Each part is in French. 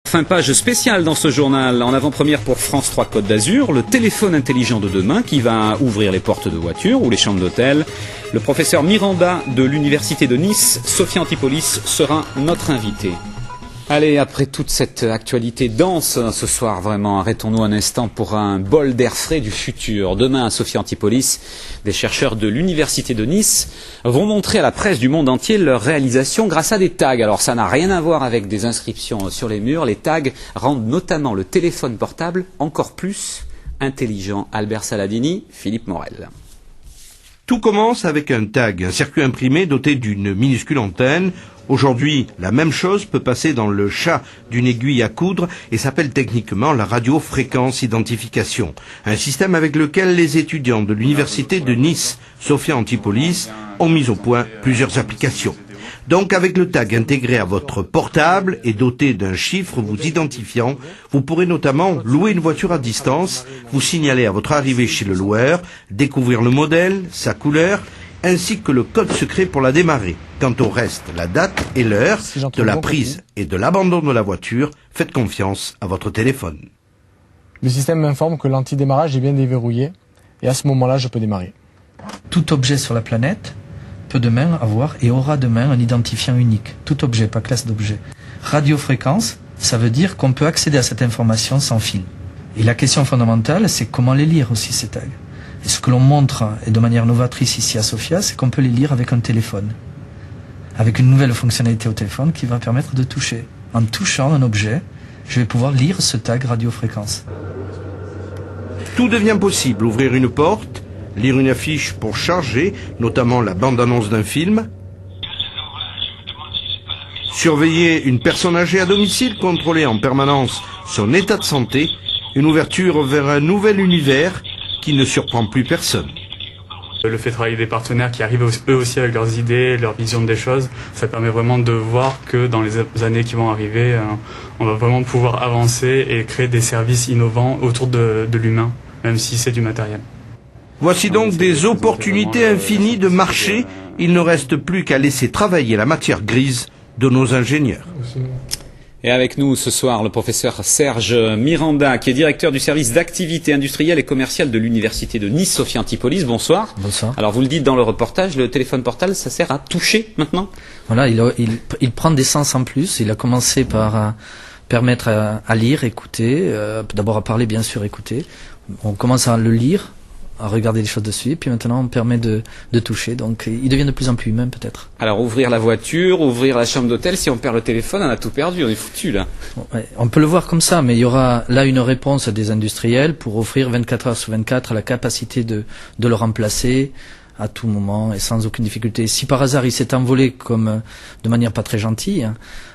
Fin page spéciale dans ce journal, en avant-première pour France 3 Côte d'Azur, le téléphone intelligent de demain qui va ouvrir les portes de voiture ou les chambres d'hôtel. Le professeur Miranda de l'Université de Nice, Sophia Antipolis, sera notre invité. Allez, après toute cette actualité dense ce soir, vraiment, arrêtons-nous un instant pour un bol d'air frais du futur. Demain, à Sophia Antipolis, des chercheurs de l'Université de Nice vont montrer à la presse du monde entier leur réalisation grâce à des tags. Alors, ça n'a rien à voir avec des inscriptions sur les murs. Les tags rendent notamment le téléphone portable encore plus intelligent. Albert Saladini, Philippe Morel. Tout commence avec un tag, un circuit imprimé doté d'une minuscule antenne. Aujourd'hui, la même chose peut passer dans le chat d'une aiguille à coudre et s'appelle techniquement la radiofréquence identification. Un système avec lequel les étudiants de l'Université de Nice, Sophia Antipolis, ont mis au point plusieurs applications. Donc avec le tag intégré à votre portable et doté d'un chiffre vous identifiant, vous pourrez notamment louer une voiture à distance, vous signaler à votre arrivée chez le loueur, découvrir le modèle, sa couleur, ainsi que le code secret pour la démarrer. Quant au reste, la date et l'heure de la prise et de l'abandon de la voiture, faites confiance à votre téléphone. Le système m'informe que l'antidémarrage est bien déverrouillé et à ce moment-là, je peux démarrer. Tout objet sur la planète peut demain avoir et aura demain un identifiant unique. Tout objet, pas classe d'objets. Radiofréquence, ça veut dire qu'on peut accéder à cette information sans fil. Et la question fondamentale, c'est comment les lire aussi ces tags. Et ce que l'on montre, et de manière novatrice ici à Sophia, c'est qu'on peut les lire avec un téléphone. Avec une nouvelle fonctionnalité au téléphone qui va permettre de toucher. En touchant un objet, je vais pouvoir lire ce tag radiofréquence. Tout devient possible. Ouvrir une porte, lire une affiche pour charger, notamment la bande-annonce d'un film, surveiller une personne âgée à domicile, contrôler en permanence son état de santé, une ouverture vers un nouvel univers qui ne surprend plus personne. Le fait de travailler avec des partenaires qui arrivent eux aussi avec leurs idées, leur vision des choses, ça permet vraiment de voir que dans les années qui vont arriver, on va vraiment pouvoir avancer et créer des services innovants autour de l'humain, même si c'est du matériel. Voici donc des opportunités infinies de marché. Il ne reste plus qu'à laisser travailler la matière grise de nos ingénieurs. Et avec nous ce soir, le professeur Serge Miranda, qui est directeur du service d'activité industrielle et commerciale de l'Université de Nice, Sophia Antipolis. Bonsoir. Bonsoir. Alors vous le dites dans le reportage, le téléphone portable, ça sert à toucher maintenant ? Voilà, il prend des sens en plus. Il a commencé par permettre à lire, écouter, d'abord à parler, bien sûr, écouter. On commence à le lire, à regarder les choses dessus, et puis maintenant on permet de toucher, donc il devient de plus en plus humain peut-être. Alors ouvrir la voiture, ouvrir la chambre d'hôtel, si on perd le téléphone, on a tout perdu, on est foutu là. Ouais, on peut le voir comme ça, mais il y aura là une réponse des industriels pour offrir 24 heures sur 24 la capacité de le remplacer à tout moment et sans aucune difficulté. Si par hasard il s'est envolé comme de manière pas très gentille, hein,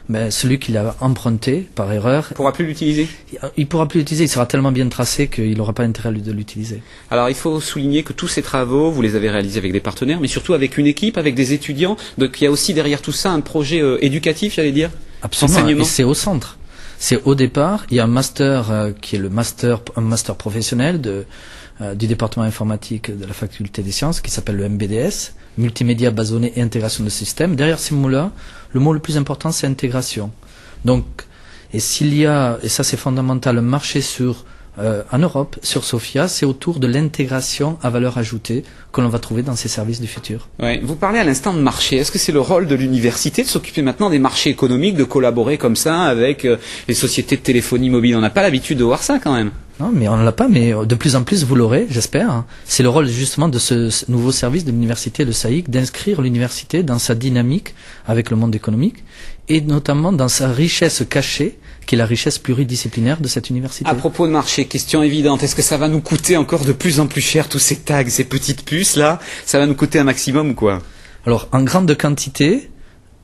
ben celui qui l'a emprunté par erreur, Il pourra plus l'utiliser. Il pourra plus l'utiliser. Il sera tellement bien tracé qu'il n'aura pas intérêt de l'utiliser. Alors il faut souligner que tous ces travaux, vous les avez réalisés avec des partenaires, mais surtout avec une équipe, avec des étudiants. Donc il y a aussi derrière tout ça un projet éducatif, j'allais dire. Absolument. Enseignement. Et c'est au centre. C'est au départ. Il y a un master qui est un master professionnel du département informatique de la faculté des sciences qui s'appelle le MBDS, multimédia basonné et intégration de systèmes. Derrière ces mots-là, le mot le plus important c'est intégration. Donc, et s'il y a, et ça c'est fondamental, un marché en Europe, sur Sophia, c'est autour de l'intégration à valeur ajoutée que l'on va trouver dans ces services du futur. Ouais. Vous parlez à l'instant de marché. Est-ce que c'est le rôle de l'université de s'occuper maintenant des marchés économiques, de collaborer comme ça avec les sociétés de téléphonie mobile ? On n'a pas l'habitude de voir ça quand même. Non, mais on ne l'a pas, mais de plus en plus vous l'aurez, j'espère. C'est le rôle justement de ce nouveau service de l'université, le SAIC, d'inscrire l'université dans sa dynamique avec le monde économique et notamment dans sa richesse cachée, qui est la richesse pluridisciplinaire de cette université. À propos de marché, question évidente, est-ce que ça va nous coûter encore de plus en plus cher tous ces tags, ces petites puces là ? Ça va nous coûter un maximum ou quoi ? Alors, en grande quantité,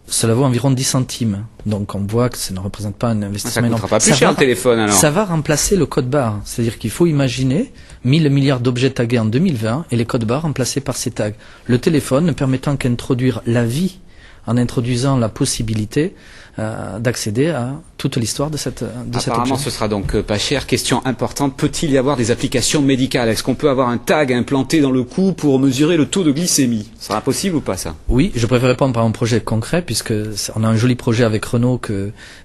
cela vaut environ 10 centimes. Donc on voit que ça ne représente pas un investissement énorme. Ça ne coûtera pas plus cher le téléphone alors. Ça va remplacer le code barre. C'est-à-dire qu'il faut imaginer 1000 milliards d'objets tagués en 2020 et les codes barres remplacés par ces tags. Le téléphone ne permettant qu'introduire la vie en introduisant la possibilité d'accéder à toute l'histoire de cet objet. Apparemment, ce sera donc pas cher. Question importante, peut-il y avoir des applications médicales ? Est-ce qu'on peut avoir un tag implanté dans le cou pour mesurer le taux de glycémie ? Ce sera possible ou pas ça ? Oui, je préfère répondre par un projet concret puisque on a un joli projet avec Renault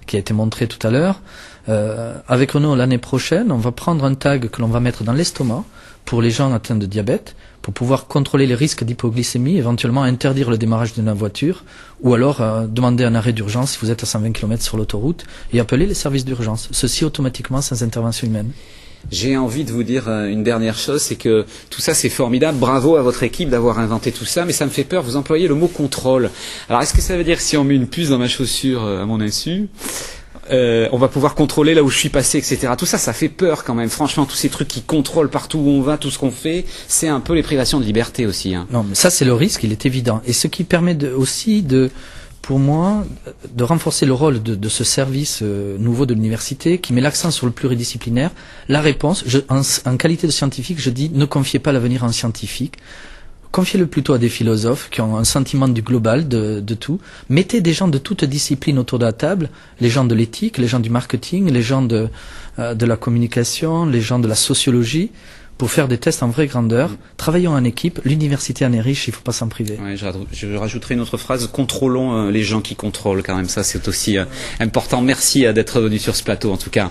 qui a été montré tout à l'heure. Avec Renaud, l'année prochaine, on va prendre un tag que l'on va mettre dans l'estomac pour les gens atteints de diabète, pour pouvoir contrôler les risques d'hypoglycémie, éventuellement interdire le démarrage de la voiture, ou alors demander un arrêt d'urgence si vous êtes à 120 km sur l'autoroute, et appeler les services d'urgence. Ceci automatiquement sans intervention humaine. J'ai envie de vous dire une dernière chose, c'est que tout ça c'est formidable, bravo à votre équipe d'avoir inventé tout ça, mais ça me fait peur, vous employez le mot contrôle. Alors est-ce que ça veut dire que si on met une puce dans ma chaussure à mon insu, on va pouvoir contrôler là où je suis passé, etc. Tout ça, ça fait peur quand même. Franchement, tous ces trucs qui contrôlent partout où on va, tout ce qu'on fait, c'est un peu les privations de liberté aussi. Hein. Non, mais ça c'est le risque, il est évident. Et ce qui permet pour moi, de renforcer le rôle de ce service nouveau de l'université qui met l'accent sur le pluridisciplinaire. La réponse, en qualité de scientifique, je dis ne confiez pas l'avenir en scientifique. Confiez-le plutôt à des philosophes qui ont un sentiment du global, de tout. Mettez des gens de toutes disciplines autour de la table, les gens de l'éthique, les gens du marketing, les gens de la communication, les gens de la sociologie, pour faire des tests en vraie grandeur. Travaillons en équipe, l'université en est riche, il ne faut pas s'en priver. Ouais, je rajouterai une autre phrase, contrôlons les gens qui contrôlent quand même, ça c'est aussi important. Merci d'être venu sur ce plateau en tout cas.